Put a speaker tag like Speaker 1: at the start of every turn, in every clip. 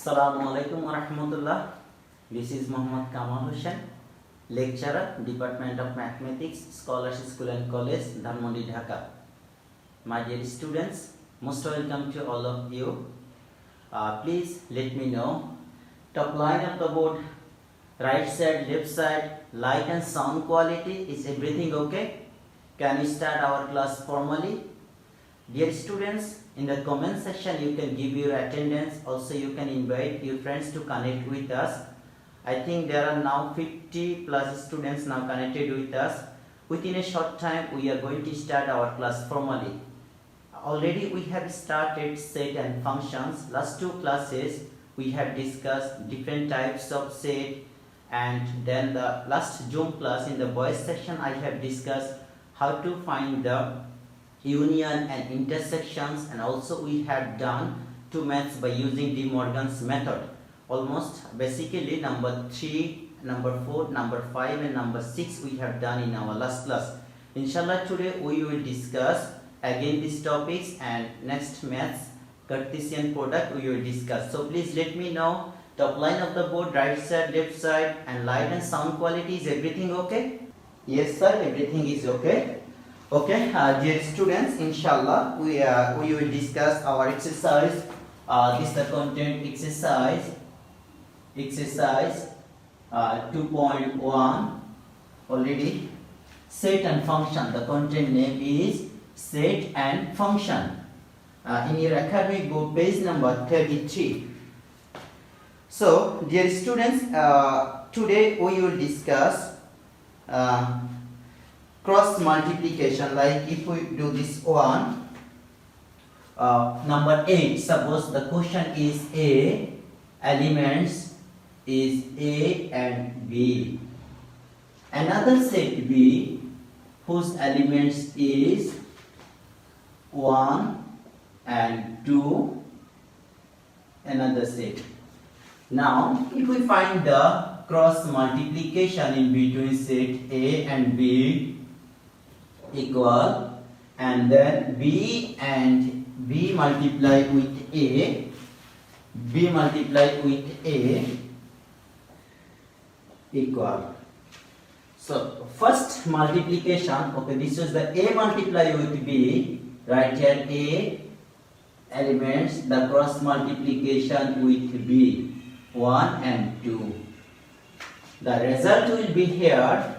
Speaker 1: Assalamualaikum warahmatullah. This is Muhammad Kamal Hussain, lecturer, Department of Mathematics, Scholarship School and College, Dhanmondi, Dhaka. My dear students, most welcome to all of you. Please let me know, top line of the board, right side, left side, light and sound quality, is everything okay? Can we start our class formally? Dear students, in the comment section you can give your attendance. Also you can invite your friends to connect with us. I think there are now 50 plus students now connected with us. Within a short time we are going to start our class formally. Already we have started set and functions. Last two classes we have discussed different types of set, and then the last Zoom class in the boys section I have discussed how to find the union and intersections, and also we have done two maths by using De Morgan's method. Almost basically number 3, number 4, number 5 and number 6 we have done in our last class. Inshallah today we will discuss again these topics, and next maths Cartesian product we will discuss. So please let me know, top line of the board, right side, left side, and light and sound quality, is everything okay? Yes sir, everything is okay. Okay, dear students, inshallah we will discuss our exercise. This is the content exercise 2.1 already. Set and function, the content name is set and function. In your academic book, page number 33. So dear students, today we will discuss cross multiplication. Like if we do this one, number 8, suppose the question is A, elements is A and B. Another set B whose elements is 1 and 2, another set. Now if we find the cross multiplication in between set A and B equal, and then B and B multiplied with A, B multiplied with A equal. So first multiplication, okay, this is the A multiplied with B, right here A elements, the cross multiplication with B, 1 and 2. The result will be here.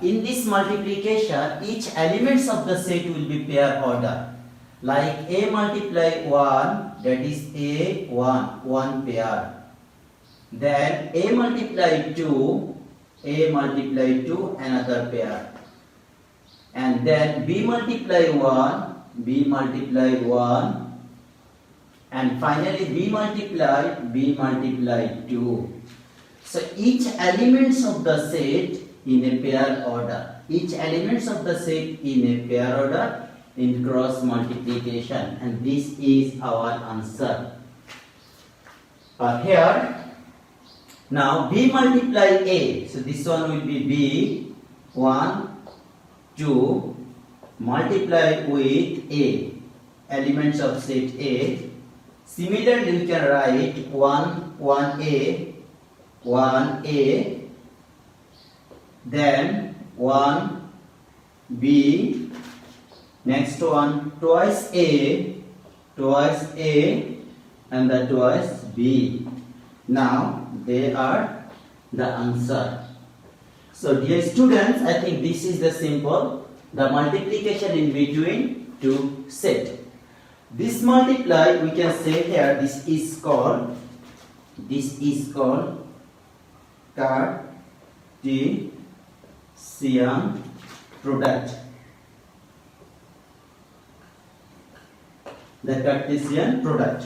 Speaker 1: In this multiplication, each elements of the set will be pair order. Like A multiply 1, that is A 1, one pair. Then A multiply 2, another pair. And then B multiply 1, and finally B multiply 2. So each elements of the set in a pair order. Each elements of the set in a pair order in cross multiplication, and this is our answer. Here now B multiply A, so this one will be B 1 2 multiply with A, elements of set A. Similarly you can write 1A, then 1B, next one twice A, and the twice B. Now they are the answer. So dear students, I think this is the simple, the multiplication in between two set. This multiply, we can say here, this is called Cartesian product. The Cartesian product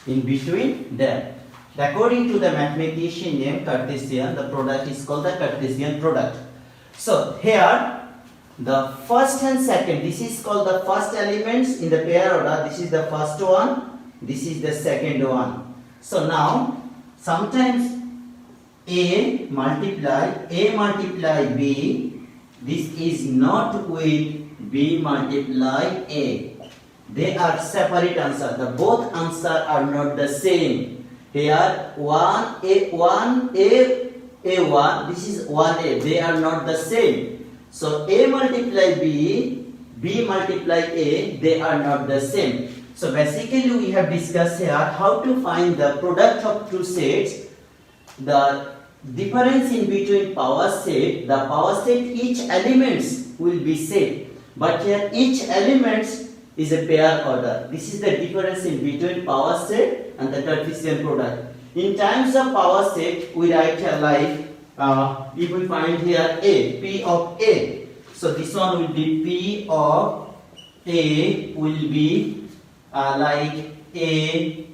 Speaker 1: in between them. According to the mathematician named Cartesian, the product is called the Cartesian product. So here the first and second, this is called the first elements in the pair order. This is the first one, this is the second one. So now sometimes A multiply B, this is not with B multiply A. They are separate answers. The both answers are not the same. Here 1A1, this is 1A, they are not the same. So A multiply B, B multiply A, they are not the same. So basically we have discussed here how to find the product of two sets, the difference in between power set, the power set each elements will be set, but here each element is a pair order. This is the difference in between power set and the Cartesian product. In terms of power set, we write here like, if we find here A, P of A, so this one will be P of A will be like A,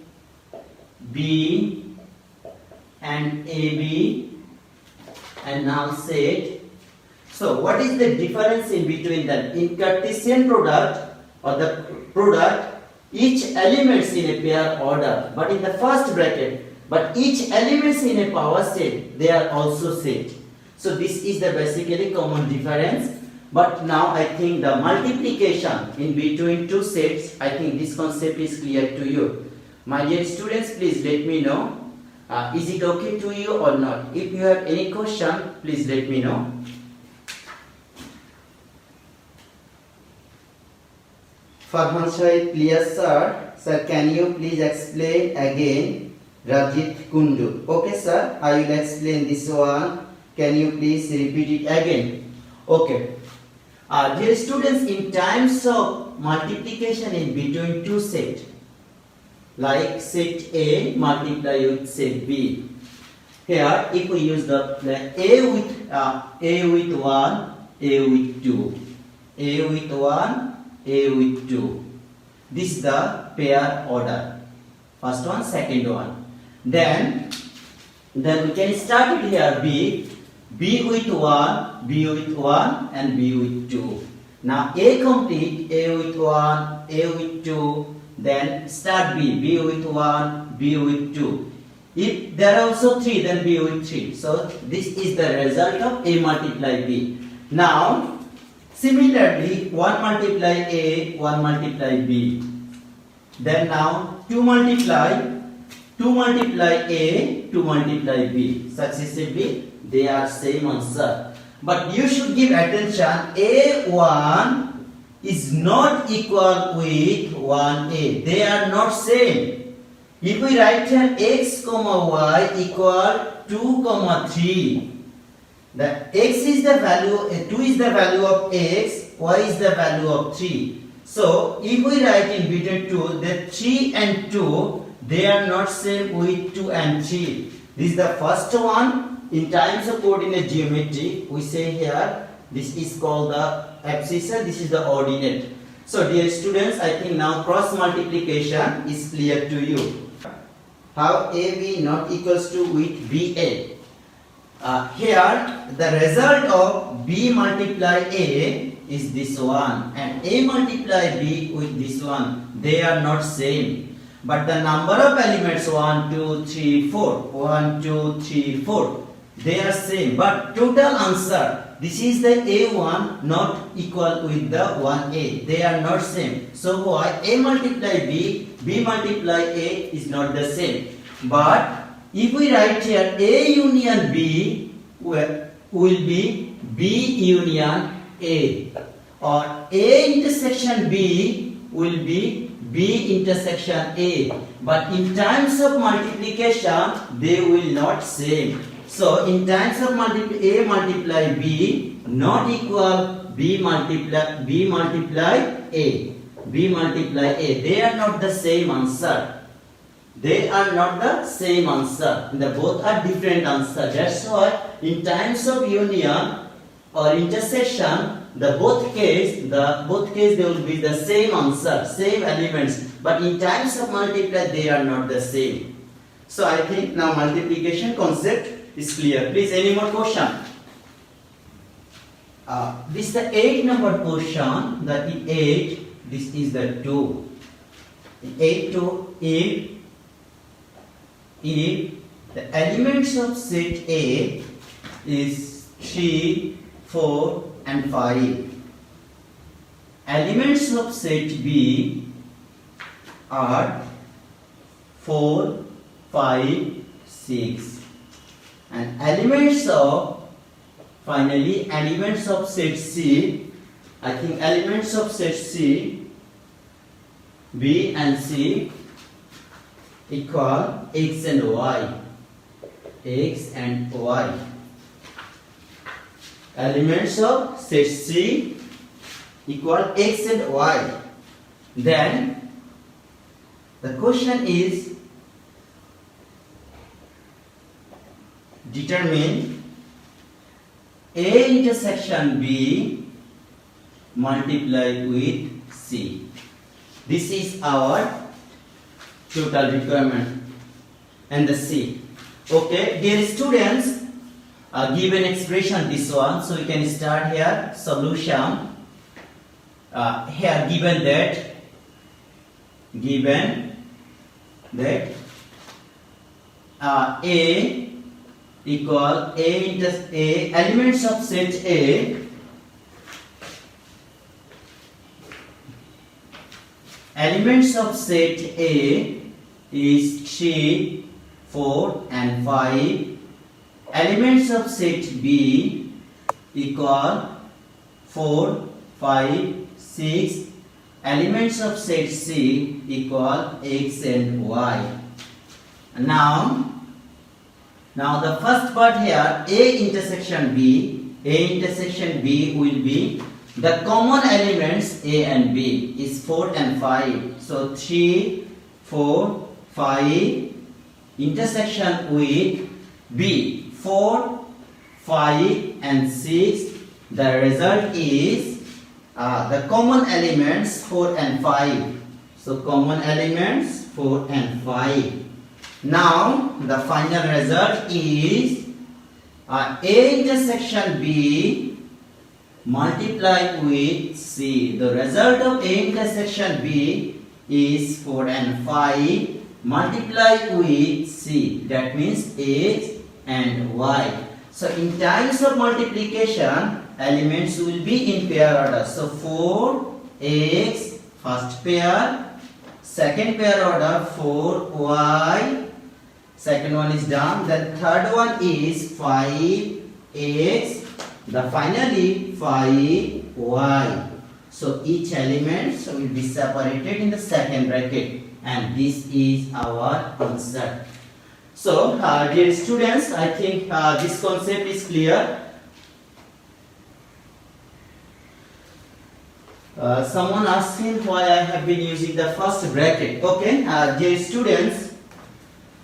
Speaker 1: B and AB, and now set. So what is the difference in between them? In Cartesian product or the product, each elements in a pair order, but in the first bracket, but each elements in a power set, they are also set. So this is the basically common difference. But now I think the multiplication in between two sets, I think this concept is clear to you. My dear students, please let me know, is it okay to you or not? If you have any question, please let me know. Farhan Shahid, clear sir. Sir, can you please explain again Rajit Kundu? Okay sir, I will explain this one. Can you please repeat it again? Okay. Dear students, in terms of multiplication in between two sets, like set A multiply with set B. Here, if we use the A with 1, A with 2, A with 1, A with 2. This is the pair order. First one, second one. Then we can start it here B. B with 1, B with 1 and B with 2. Now A complete, A with 1, A with 2, then start B, B with 1, B with 2. If there are also 3, then B with 3. So this is the result of A multiply B. Now similarly 1 multiply A, 1 multiply B. Then now 2 multiply A, 2 multiply B. Successively they are same answer. But you should give attention, A1 is not equal with 1A. They are not same. If we write here x comma y equal 2 comma 3, the x is the value, 2 is the value of x, y is the value of 3. So if we write in between 2, the 3 and 2, they are not same with 2 and 3. This is the first one. In terms of coordinate geometry, we say here, this is called the abscissa, this is the ordinate. So dear students, I think now cross multiplication is clear to you. How AB not equals to with BA. Here, the result of B multiply A is this one, and A multiply B with this one. They are not same. But the number of elements 1, 2, 3, 4, 1, 2, 3, 4. They are same, but total answer, this is the A1 not equal with the 1A. They are not same. So why A multiply B, B multiply A is not the same. But if we write here A union B will be B union A, or A intersection B will be B intersection A. But in terms of multiplication, they will not same. So in terms of A multiply B not equal B multiply A. B multiply A. They are not the same answer. They are not the same answer. The both are different answer. That's why in terms of union or intersection, the both case they will be the same answer, same elements. But in terms of multiply, they are not the same. So I think now multiplication concept is clear. Please, any more question? This is the 8 number question. That is 8. This is the 2. 8 to if the elements of set A is 3, 4 and 5. Elements of set B are 4, 5, 6. And elements of set C, I think elements of set C, B and C equal X and Y. X and Y. Elements of set C equal X and Y. Then the question is determine A intersection B multiplied with C. This is our total requirement and the C. Okay, dear students, given expression this one, so we can start here. Solution. Here given that A equal A elements of set A is 3, 4 and 5. Elements of set B equal 4, 5, 6. Elements of set C equal X and Y. Now the first part here, A intersection B will be the common elements A and B is 4 and 5. So 3, 4, 5 intersection with B 4, 5 and 6. The result is the common elements 4 and 5. So common elements 4 and 5. Now the final result is A intersection B multiplied with C. The result of A intersection B is 4 and 5 multiplied with C. That means X and Y. So in times of multiplication, elements will be in pair order. So 4x first pair, second pair order 4y, second one is done. Then third one is 5x, the finally 5y. So each element will be separated in the second bracket, and this is our answer. So dear students, I think this concept is clear. Someone asking why I have been using the first bracket. Okay, dear students,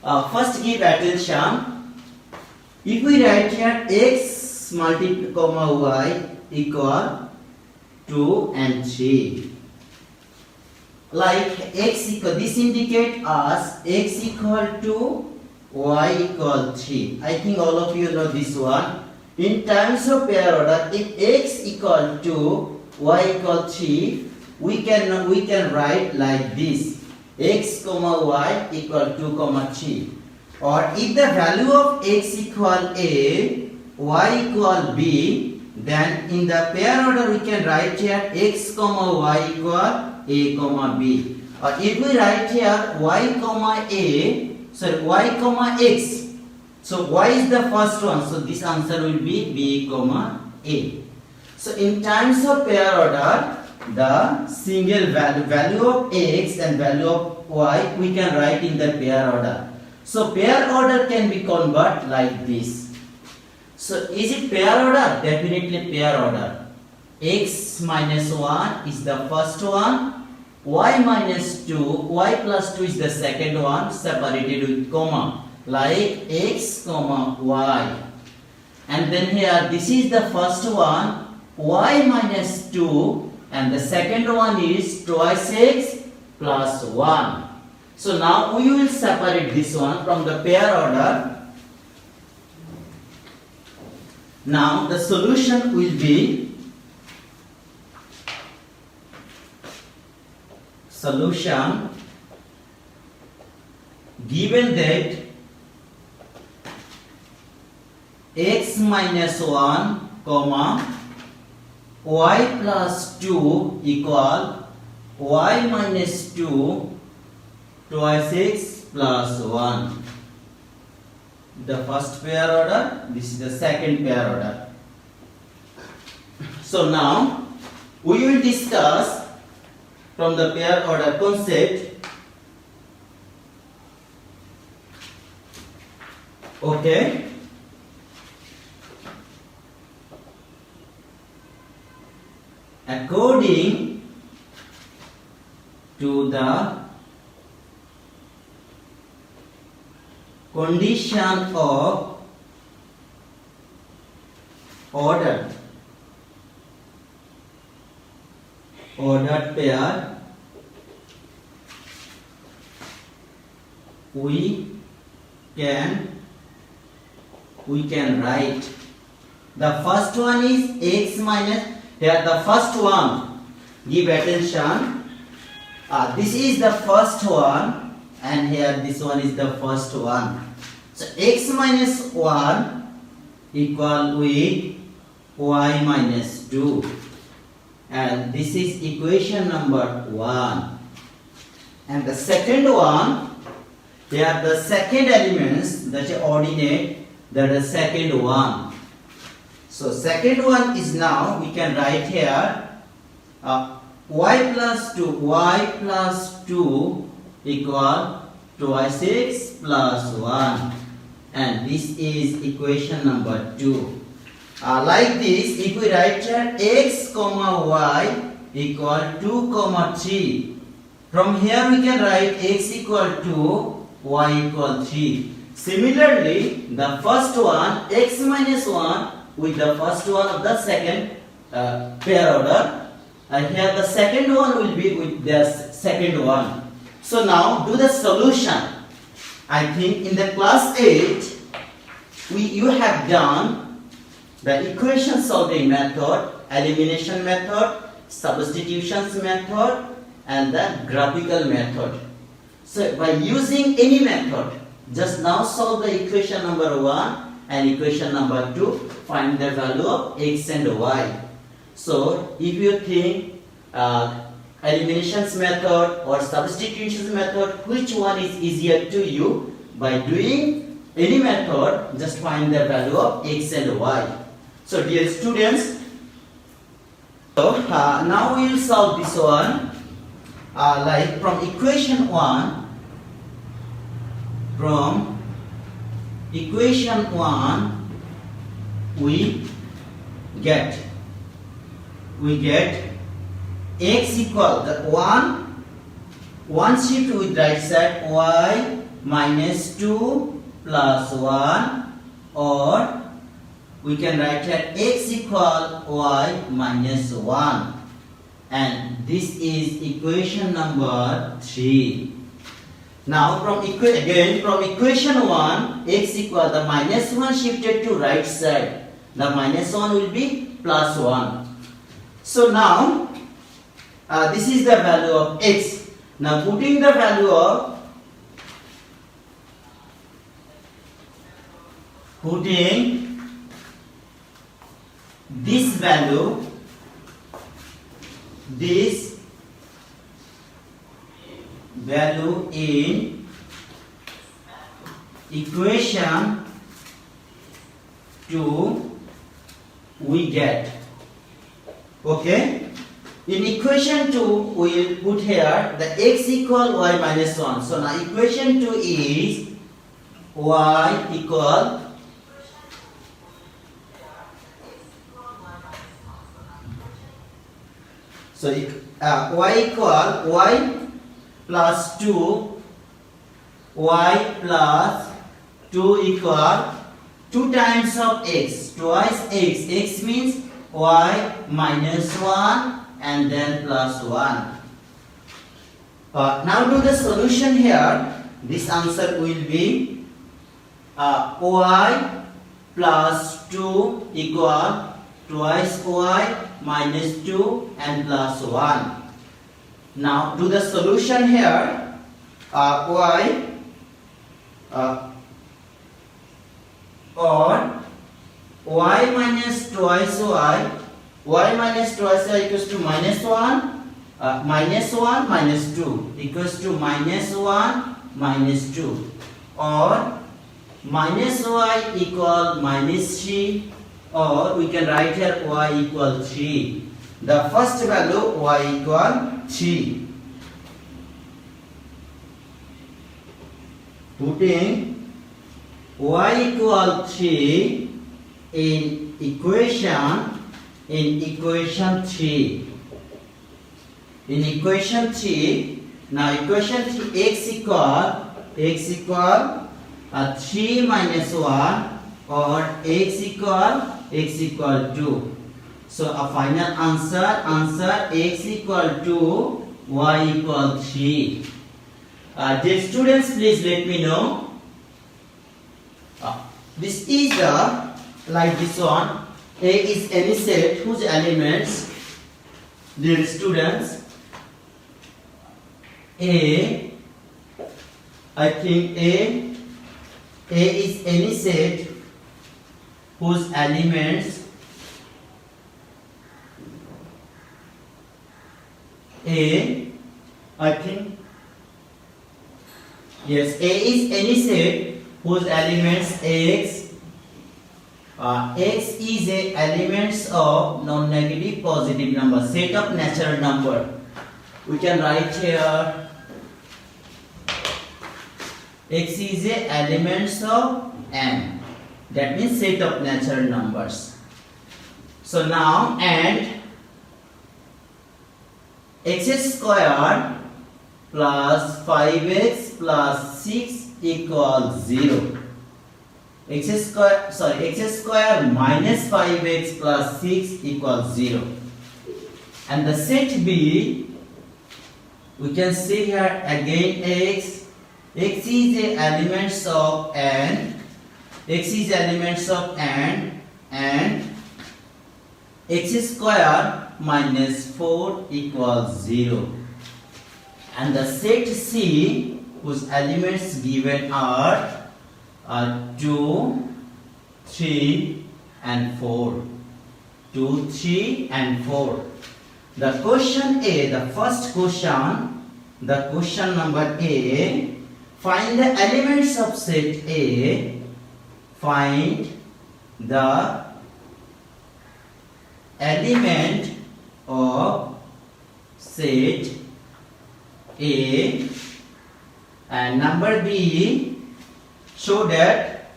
Speaker 1: first give attention. If we write here x comma y equal 2 and 3, like x equal, this indicate us x equal to y equal 3. I think all of you know this one. In terms of pair order, if x equal to y equal 3, we can write like this: x comma y equal 2 comma 3. Or if the value of x equal a, y equal b, then in the pair order we can write here x comma y equal a comma b. Or if we write here y comma a, sorry, y comma x, so y is the first one, so this answer will be b comma a. So in terms of pair order, the single value of x and value of y we can write in the pair order. So pair order can be converted like this. So is it pair order? Definitely pair order. X minus 1 is the first one, y minus 2, y plus 2 is the second one, separated with comma, like x comma y. And then here this is the first one, y minus 2, and the second one is twice x plus 1. So now we will separate this one from the pair order. Now the solution will be given that x minus 1 comma y plus 2 equal y minus 2 twice x plus 1. the first pair order, this is the second pair order. So now we will discuss from the pair order concept. Okay. According to the condition of ordered pair, we can write the first one is x minus, here the first one, give attention, this is the first one and here this one is the first one. So x minus 1 equal with y minus 2, and this is equation number 1. And the second one, here the second elements, that is ordinate, that is second one. So second one is, now we can write here y plus 2 equal twice x plus 1, and this is equation number 2. Like this, if we write here x comma y equal 2 3, from here we can write x equal 2, y equal 3. Similarly, the first one, x minus 1 with the first one of the second pair order, and here the second one will be with the second one. So now do the solution. I think in the class 8 you have done the equation solving method, elimination method, substitutions method, and the graphical method. So by using any method, just now solve the equation number 1 and equation number 2, find the value of x and y. So if you think eliminations method or substitutions method, which one is easier to you, by doing any method, just find the value of x and y. So dear students, so now we will solve this one, like from equation 1, we get x equal the 1 shift with right side, y minus 2 plus 1, or we can write here x equal y minus 1, and this is equation number 3. Now from equation 1, x equal the minus 1 shifted to right side, the minus 1 will be plus 1. So now this is the value of x. Now putting the value of this value in equation 2, we get, okay, in equation 2 we will put here the x equal y minus 1. So now equation 2 is y equal y equal y plus 2, y plus 2 equal 2 times of x, twice x. X means y minus 1 and then plus 1. Now do the solution here. This answer will be y plus 2 equal twice y minus 2 and plus 1. Now do the solution here. Y or y minus twice y equals to minus 1, minus 1 minus 2 equals to minus 1 minus 2, or minus y equal minus 3, or we can write here y equal 3. The first value y equal 3. Putting y equal 3 in equation 3. In equation 3, now equation 3 x equal 3 minus 1, or x equal 2. So a final answer x equal 2, y equal 3. Dear students, please let me know. This is like this one. A is any set whose elements, dear students, I think A is any set whose elements I think yes, A is any set whose elements x is a elements of non-negative positive number, set of natural number. We can write here x is a elements of n, that means set of natural numbers. So now, and x square plus 5x plus 6 equals 0. x square minus 5x plus 6 equals 0. And the set B, we can see here again x is the elements of n, and x square minus 4 equals 0. And the set C, whose elements given are 2, 3 and 4. 2, 3 and 4. The question A, the first question, the question number A, find the elements of set A. Find the element of set A. And number B, show that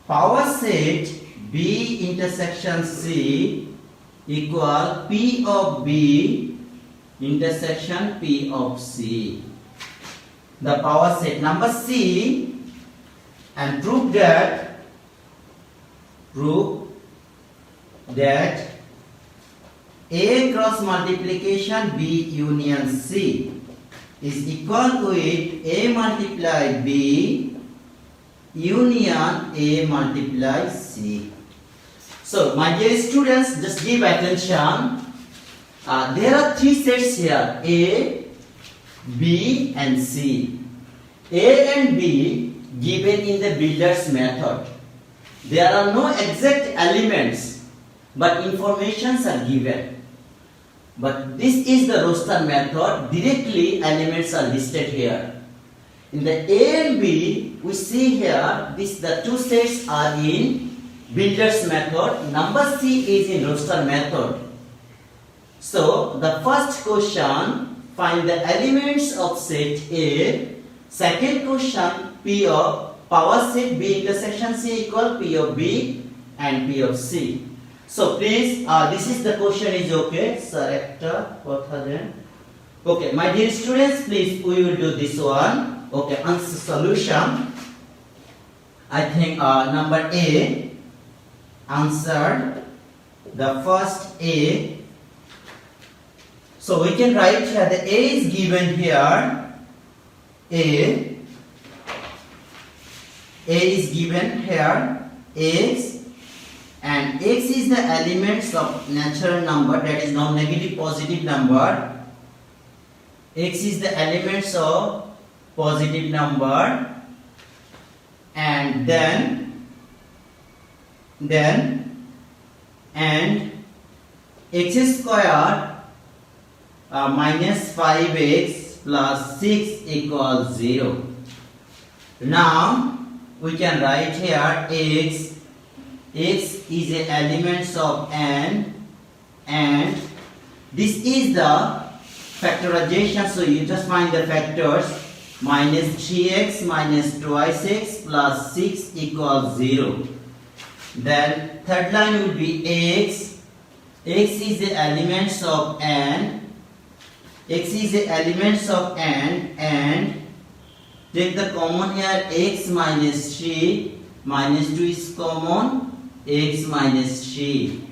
Speaker 1: power set B intersection C equal P of B intersection P of C. The power set. Number C, and prove that A cross multiplication B union C is equal with A multiply B union A multiply C. So my dear students, just give attention. There are three sets here, A, B and C. A and B given in the builder's method. There are no exact elements, but informations are given. But this is the roster method. Directly elements are listed here. In the A and B, we see here the two sets are in builder's method. Number C is in roster method. So the first question, find the elements of set A. Second question, P of power set B intersection C equal P of B and P of C. So please, this is the question is okay. Sir, okay, my dear students, please we will do this one. Okay, answer solution. I think number A answered the first A. So we can write here the A is given here. A is given here x, and x is the elements of natural number, that is non-negative positive number. X is the elements of positive number, and and x square minus 5x plus 6 equals 0. Now we can write here x is a elements of n, and this is the factorization, so you just find the factors. Minus 3x minus twice x plus 6 equals 0. Then third line will be x is the elements of n, and take the common here, x minus 3 minus 2 is common, x minus 3.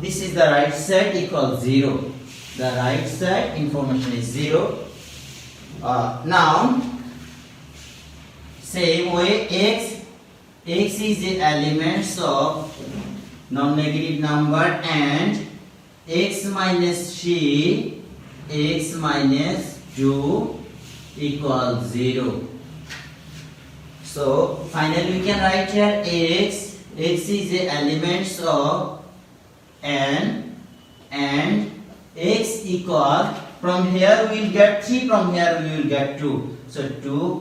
Speaker 1: This is the right side equals 0. The right side information is 0. Now same way, x is the elements of non-negative number, and x minus 3 x minus 2 equals 0. So finally we can write here x is the elements of n, and x equal, from here we will get 3, from here we will get 2. So 2,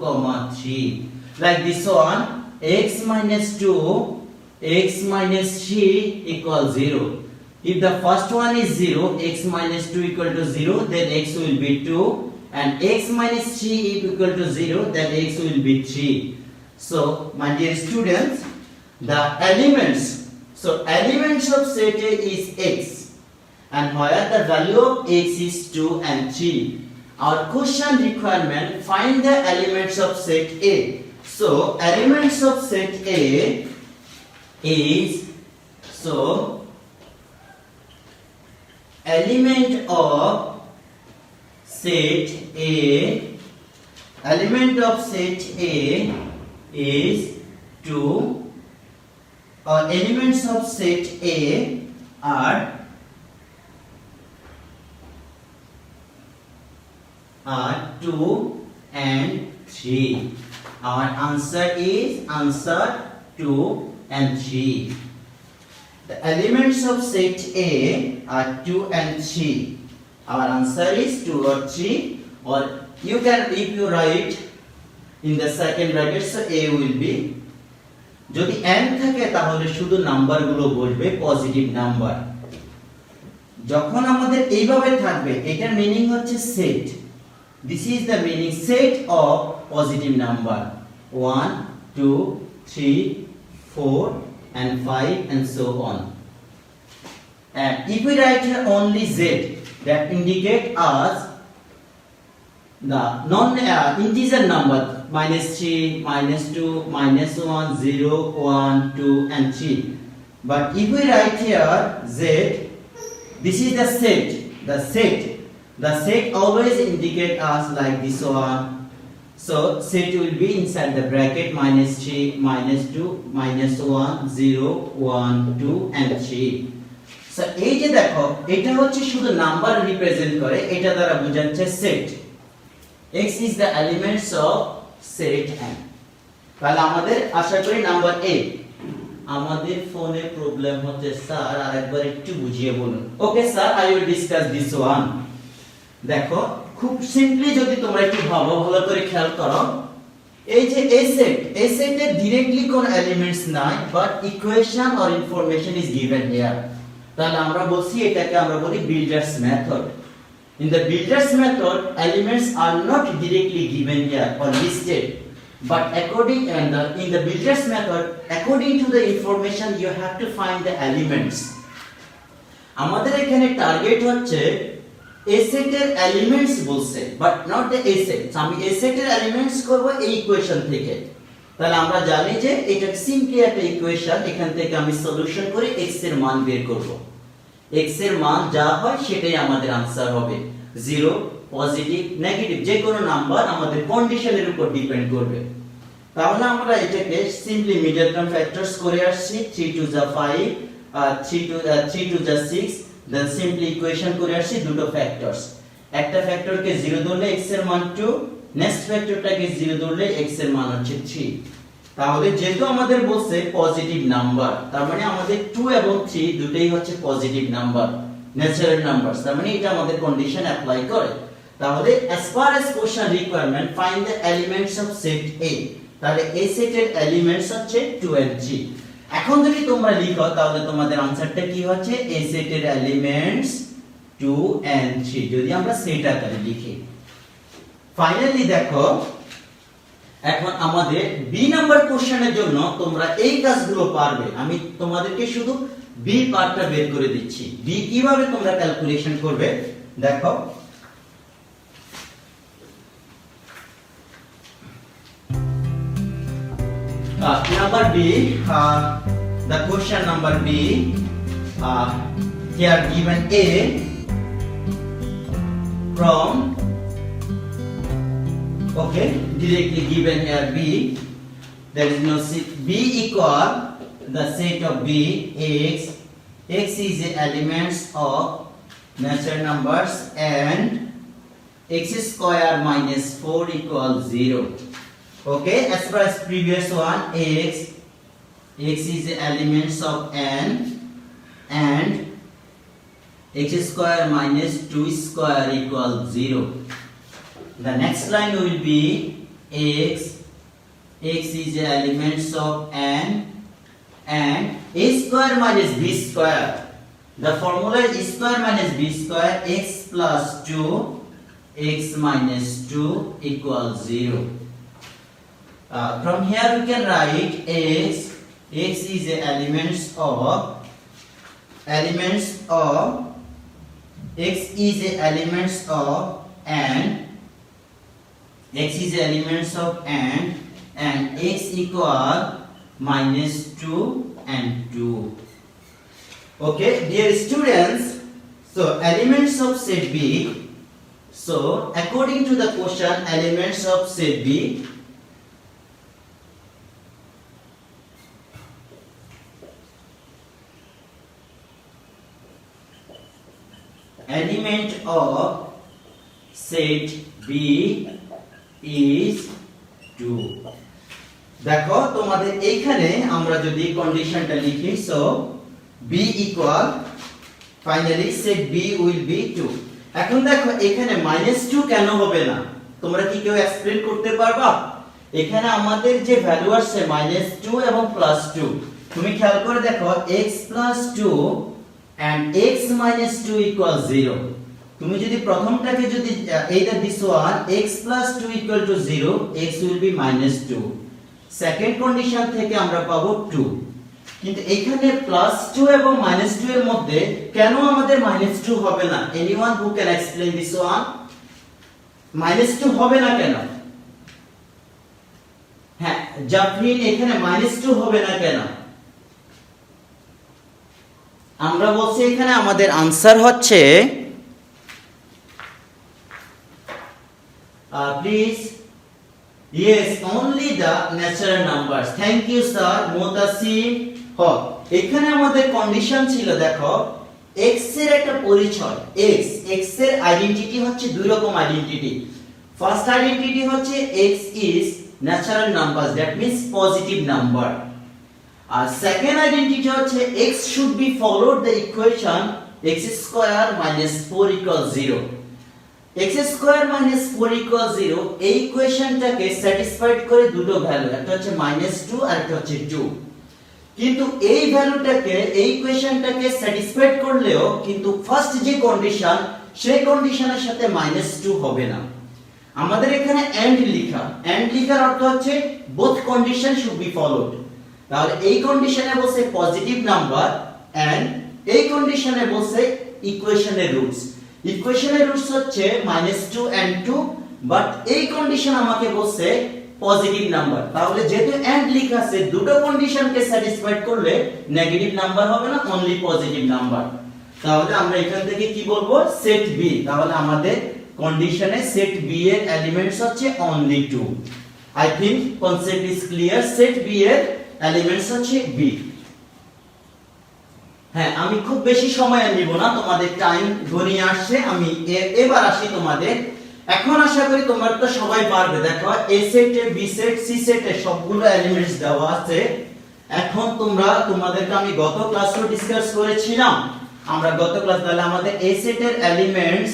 Speaker 1: 3. Like this one, x minus 2, x minus 3 equals 0. If the first one is 0, x minus 2 equal to 0, then x will be 2. And x minus 3 equal to 0, then x will be 3. So my dear students, the elements of set A is x. And where the value of x is 2 and 3. Our question requirement, find the elements of set A. So elements of set A is, element of set A is 2, or elements of set A are 2 and 3. Our answer is 2 and 3. The elements of set A are 2 and 3. Our answer is 2 or 3, or you can, if you write in the second bracket, so A will be, যদি n থাকে তাহলে শুধু নাম্বারগুলো বলবে positive number. যখন আমাদের এইভাবে থাকবে, এটার মিনিং হচ্ছে set. This is the meaning, set of positive number 1, 2, 3, 4 and 5 and so on. And if we write here only z, that indicate us the non-integer number, minus 3, minus 2, minus 1, 0, 1, 2 and 3. But if we write here z, this is the set. The set always indicate us like this one. So set will be inside the bracket, minus 3, minus 2, minus 1, 0, 1, 2 and 3. So এই যে দেখো, এটা হচ্ছে শুধু number represent করে, এটা দ্বারা বোঝাচ্ছে set. x is the elements of set n. তাহলে আমাদের আশা করি নাম্বার 8। আমাদের ফোনে প্রবলেম হচ্ছে স্যার, আরেকবার একটু বুঝিয়ে বলুন। Okay sir, I will discuss this one. দেখো খুব সিম্পলি যদি তোমরা একটু ভালো করে খেয়াল করো, এই যে a সেটে ডাইরেক্টলি কোন এলিমেন্টস নাই, but equation or information is given here. তাহলে আমরা বলছি এটাকে আমরা বলি builders method. In the builder's method, elements are not directly given here or listed, but in the builder's method, according to the information, you have to find the elements. আমাদের এখানে target হচ্ছে a সেটের elements বলছে, but not the a set. আমি a সেটের elements করব এই equation থেকে। তাহলে আমরা জানি যে এটা সিম্পলি একটা ইকুয়েশন, এখান থেকে আমি সলিউশন করে x এর মান বের করব। x এর মান যা হয় সেটাই আমাদের आंसर হবে। 0, পজিটিভ, নেগেটিভ যে কোনো নাম্বার আমাদের কন্ডিশনের উপর ডিপেন্ড করবে। তাহলে আমরা এটাকে সিম্পলি মিডল টার্ম ফ্যাক্টরস করে আসছি। 3 2 যা 5, 3 2 যা 6, দেন সিম্পলি ইকুয়েশন করে আসছি দুটো ফ্যাক্টরস। একটা ফ্যাক্টরকে 0 ধরলে x এর মান 2, নেক্সট ফ্যাক্টরটাকে 0 ধরলে x এর মান হচ্ছে 3। তাহলে যেহেতু আমাদের বলছে পজিটিভ নাম্বার, তার মানে আমাদের 2 এবং 3 দুটেই হচ্ছে পজিটিভ নাম্বার, ন্যাচারাল নাম্বারস। তার মানে এটা আমাদের কন্ডিশন অ্যাপ্লাই করে। তাহলে as per as question requirement find the elements of set A, তাহলে এই সেটের এলিমেন্টস হচ্ছে 2 and 3। এখন যদি তোমরা লিখো তাহলে তোমাদের आंसरটা কি হচ্ছে, এই সেটের এলিমেন্টস 2 and 3 যদি আমরা সেট আকারে লিখি। ফাইনালি দেখো এখন আমাদের বি নাম্বার কোশ্চেনের জন্য তোমরা এই কাজগুলো পারবে, আমি তোমাদেরকে শুধু বি পার্টটা বের করে দিচ্ছি। বি কিভাবে তোমরা ক্যালকুলেশন করবে দেখো, number B, the question number B, here given A from, okay, directly given here B, there is no B equal the set of B X, X is the elements of natural numbers and X square minus 4 equals 0. Okay, as far as previous one, X is the elements of n and X square minus 2 square equals 0. The next line will be X is the elements of n and A square minus B square. The formula is A square minus B square, X plus 2, X minus 2 equals 0. From here we can write X is the elements of X is the elements of n, X is the elements of n and X equal minus 2 and 2. Okay, dear students, so elements of set B, so according to the question elements of set B, element of set B is 2. দেখো তোমাদের এইখানে আমরা যদি কন্ডিশনটা লিখি, so B equal finally set B will be 2। এখন দেখো এখানে -2 কেন হবে না, তোমরা কি কেউ এক্সপ্লেইন করতে পারবা? এখানে আমাদের যে ভ্যালু আসছে -2 এবং +2, তুমি খেয়াল করে দেখো x + 2 and x minus 2 equals 0. তুমি যদি প্রথমটাকে যদি either this one x plus 2 equal to 0, x will be minus 2. Second condition থেকে আমরা পাবো 2, কিন্তু এখানে +2 এবং -2 এর মধ্যে কেন আমাদের -2 হবে না? anyone who can explain this one? -2 হবে না কেন? হ্যাঁ জাফরিন, এখানে -2 হবে না কেন? আমরা বলছি এখানে আমাদের आंसर হচ্ছে please yes only the natural numbers. thank you sir Mutasim Haque. এখানে আমাদের কন্ডিশন ছিল দেখো x এর একটা পরিচয়, x এর আইডেন্টিটি হচ্ছে দুই রকম আইডেন্টিটি। ফার্স্ট আইডেন্টিটি হচ্ছে x is natural numbers, that means positive number. আর সেকেন্ড আইডেন্টিটি হচ্ছে x should be followed the equation x square minus 4 equals 0. x square minus 4 equals 0 এই ইকুয়েশনটাকে স্যাটিসফাইড করে দুটো ভ্যালু, একটা হচ্ছে -2 আর একটা হচ্ছে 2। কিন্তু এই ভ্যালুটাকে এই ইকুয়েশনটাকে স্যাটিসফাইড করলেও কিন্তু ফার্স্ট যে কন্ডিশন সেই কন্ডিশনের সাথে -2 হবে না। আমাদের এখানে এন্ড লিখার অর্থ হচ্ছে both condition should be followed। তাহলে এই কন্ডিশনে বলছে পজিটিভ নাম্বার এন্ড এই কন্ডিশনে বলছে ইকুয়েশনের রুটস হচ্ছে -2 and 2, বাট এই কন্ডিশন আমাকে বলছে পজিটিভ নাম্বার। তাহলে যেহেতু এন্ড লেখা আছে দুটো কন্ডিশনকে স্যাটিসফাইড করলে নেগেটিভ নাম্বার হবে না, অনলি পজিটিভ নাম্বার। তাহলে আমরা এখান থেকে কি বলবো, সেট বি। তাহলে আমাদের কন্ডিশনে সেট বি এর এলিমেন্টস হচ্ছে only 2। I think concept is clear. Set B এর এলিমেন্টস হচ্ছে বি। হ্যাঁ, আমি খুব বেশি সময় নিব না, তোমাদের টাইম ঘনিয়ে আসছে। আমি এবার আসি তোমাদের। এখন আশা করি তোমরা তো সবাই পারবে। দেখো এ সেটে, বি সেট, সি সেটে সবগুলো এলিমেন্টস দেওয়া আছে। এখন তোমাদেরকে আমি গত ক্লাসে ডিসকাস করেছিলাম, আমরা গত ক্লাস তাহলে আমাদের এ সেটের elements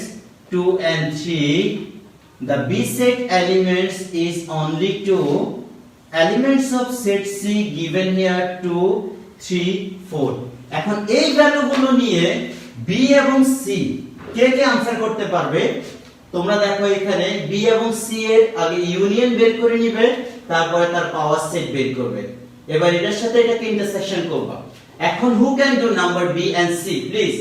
Speaker 1: 2 and 3. The B set elements is only 2. Elements of set C given here 2, 3, 4. এখন এই ভ্যালুগুলো নিয়ে B এবং C কে আনসার করতে পারবে? তোমরা দেখো এখানে B এবং C এর আগে ইউনিয়ন বের করে নিবে, তারপরে তার পাওয়ার সেট বের করবে। এবার এটার সাথে এটাকে ইন্টারসেকশন করবা। এখন who can do number B and C please?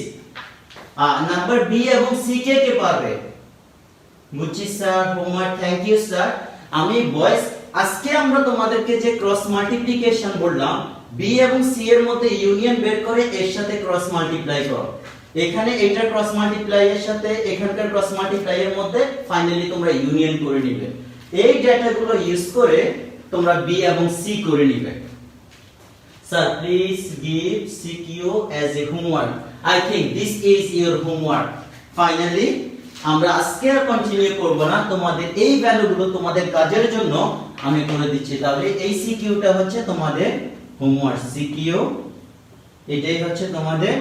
Speaker 1: Number B এবং C কে পারবে? বুঝছি sir, homework, thank you sir. আমি বয়েস আজকে আমরা তোমাদেরকে যে ক্রস মাল্টিপ্লিকেশন বললাম, B এবং C এর মধ্যে ইউনিয়ন বের করে এর সাথে ক্রস মাল্টিপ্লাই করো। এখানে এটা ক্রস মাল্টিপ্লাই এর সাথে এখানকার ক্রস মাল্টিপ্লাই এর মধ্যে ফাইনালি তোমরা ইউনিয়ন করে নিবে। এই ডেটাগুলো ইউজ করে তোমরা B এবং C করে নিবে। Sir, please give CQ as a homework. I think this is your homework. Finally, আমরা আজকে আর কন্টিনিউ করব না, তোমাদের এই ভ্যালুগুলো তোমাদের কাজের জন্য আমি করে দিচ্ছি। তাহলে এই সিকিউটা হচ্ছে তোমাদের হোমওয়ার্ক। সিকিউ এটাই হচ্ছে তোমাদের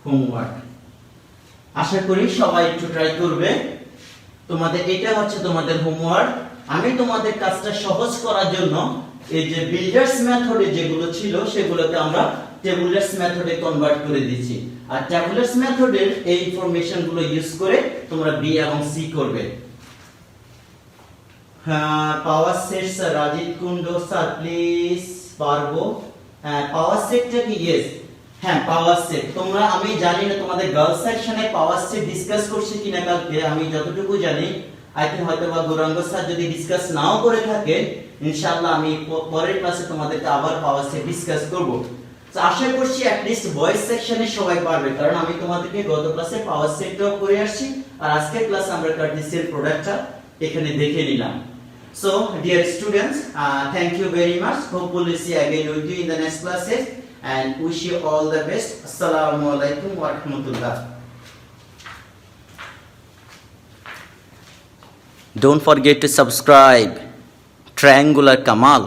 Speaker 1: হোমওয়ার্ক। আশা করি সবাই একটু ট্রাই করবে। তোমাদের এটা হচ্ছে তোমাদের হোমওয়ার্ক। আমি তোমাদের কাজটা সহজ করার জন্য এই যে বিল্ডার্স মেথডে যেগুলো ছিল সেগুলোকে আমরা টেবুলার্স মেথডে কনভার্ট করে দিয়েছি। আর টেবুলার্স মেথডের এই ইনফরমেশন গুলো ইউজ করে তোমরা বি এবং সি করবে। হ্যাঁ, power set sir Rajit Kundu sir please পারবো। পাওয়ার সেটটা কি? ইয়েস, হ্যাঁ পাওয়ার সেট। তোমরা, আমি জানি না তোমাদের গার্লস সেকশনে পাওয়ার সেট ডিসকাস করছে কিনা কালকে, আমি যতটুকু জানি আই থিংক হয়তোবা গৌরাঙ্গ স্যার যদি ডিসকাস নাও করে থাকে, ইনশাআল্লাহ আমি পরের ক্লাসে তোমাদেরকে আবার পাওয়ার সেট ডিসকাস করব। তো আশা করছি অ্যাট লিস্ট বয়েজ সেকশনে সবাই পারবে, কারণ আমি তোমাদেরকে গত ক্লাসে পাওয়ার সেটটাও করে আসছি আর আজকের ক্লাসে আমরা কার্টেসিয়াল প্রোডাক্টটা এখানে দেখে নিলাম। So dear students, thank you very much. Hopefully see again with you in the next classes and wish you all the best. Assalamu alaikum wa rahmatullah. Don't forget to subscribe Triangular Kamal.